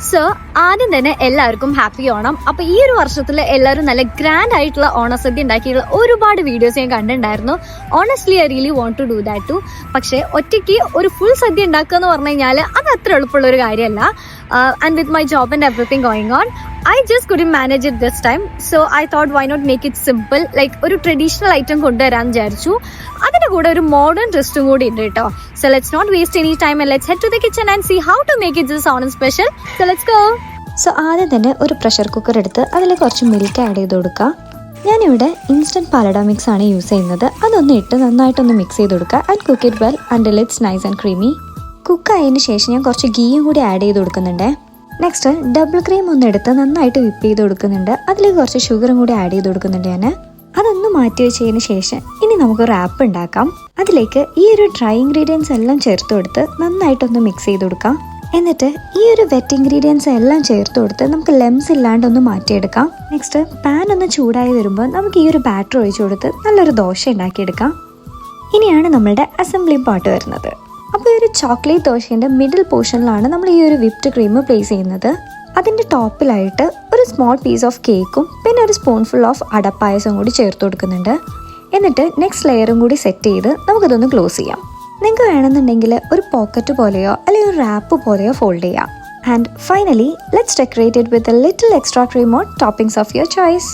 So ആദ്യം തന്നെ എല്ലാവർക്കും ഹാപ്പി ഓണം. അപ്പോൾ ഈ ഒരു വർഷത്തിൽ എല്ലാവരും നല്ല ഗ്രാൻഡ് ആയിട്ടുള്ള ഓണസദ്യ ഉണ്ടാക്കിയിട്ടുള്ള ഒരുപാട് വീഡിയോസ് ഞാൻ കണ്ടിട്ടുണ്ടായിരുന്നു. Honestly I really want to do that too. പക്ഷേ ഒറ്റയ്ക്ക് ഒരു ഫുൾ സദ്യ ഉണ്ടാക്കുക എന്ന് പറഞ്ഞു കഴിഞ്ഞാൽ അത് അത്ര എളുപ്പമുള്ള ഒരു കാര്യമല്ല. And with my job and everything going on, I just couldn't manage it this time. So I thought why not make it simple, like ഒരു ട്രഡീഷണൽ ഐറ്റം കൊണ്ടുവരാൻ വിചാരിച്ചു. അതിൻ്റെ കൂടെ ഒരു മോഡേൺ ട്വിസ്റ്റും കൂടി ഉണ്ട് കേട്ടോ. So let's not waste any time and let's head to the kitchen and see how to make it this Onam special. So let's go. So ആദ്യം തന്നെ ഒരു പ്രഷർ കുക്കർ എടുത്ത് അതിൽ കുറച്ച് മിൽക്ക് ആഡ് ചെയ്ത് കൊടുക്കുക. ഞാനിവിടെ ഇൻസ്റ്റൻറ്റ് പാലട മിക്സ് ആണ് യൂസ് ചെയ്യുന്നത്. അതൊന്ന് ഇട്ട് നന്നായിട്ടൊന്ന് മിക്സ് ചെയ്ത് കൊടുക്കുക and cook it well until it's nice and creamy. Cook ആയതിന് ശേഷം ഞാൻ കുറച്ച് ഗീയും കൂടി ആഡ് ചെയ്ത് കൊടുക്കുന്നുണ്ട്. നെക്സ്റ്റ് ഡബിൾ ക്രീം ഒന്ന് എടുത്ത് നന്നായിട്ട് വിപ്പ് ചെയ്ത് കൊടുക്കുന്നുണ്ട്. അതിലേക്ക് കുറച്ച് ഷുഗറും കൂടി ആഡ് ചെയ്ത് കൊടുക്കുന്നുണ്ട് ഞാൻ. അതൊന്ന് മാറ്റി വെച്ചതിന് ശേഷം ഇനി നമുക്ക് റാപ്പ് ഉണ്ടാക്കാം. അതിലേക്ക് ഈ ഒരു ഡ്രൈ ഇൻഗ്രീഡിയൻസ് എല്ലാം ചേർത്ത് കൊടുത്ത് നന്നായിട്ടൊന്ന് മിക്സ് ചെയ്ത് കൊടുക്കാം. എന്നിട്ട് ഈ ഒരു വെറ്റ് ഇൻഗ്രീഡിയൻസ് എല്ലാം ചേർത്ത് കൊടുത്ത് നമുക്ക് ലെംസ് ഇല്ലാണ്ടൊന്ന് മാറ്റിയെടുക്കാം. നെക്സ്റ്റ് പാൻ ഒന്ന് ചൂടായി വരുമ്പോൾ നമുക്ക് ഈ ഒരു ബാറ്റർ ഒഴിച്ചു കൊടുത്ത് നല്ലൊരു ദോശ ഉണ്ടാക്കിയെടുക്കാം. ഇനിയാണ് നമ്മളുടെ അസംബ്ലി പാർട്ട് വരുന്നത്. അപ്പോൾ ഈ ഒരു ചോക്ലേറ്റ് ദോശേൻ്റെ മിഡിൽ പോർഷനിലാണ് നമ്മൾ ഈ ഒരു വിപ്ഡ് ക്രീം പ്ലേസ് ചെയ്യുന്നത്. അതിൻ്റെ ടോപ്പിലായിട്ട് ഒരു സ്മോൾ പീസ് ഓഫ് കേക്കും പിന്നെ ഒരു സ്പൂൺഫുൾ ഓഫ് അടപ്പായസം കൂടി ചേർത്ത് കൊടുക്കുന്നുണ്ട്. എന്നിട്ട് നെക്സ്റ്റ് ലെയറും കൂടി സെറ്റ് ചെയ്ത് നമുക്കതൊന്ന് ക്ലോസ് ചെയ്യാം. നിങ്ങൾക്ക് വേണമെന്നുണ്ടെങ്കിൽ ഒരു പോക്കറ്റ് പോലെയോ അല്ലെങ്കിൽ ഒരു റാപ്പ് പോലെയോ ഫോൾഡ് ചെയ്യാം. And finally let's decorate it with a little extra cream on toppings of your choice.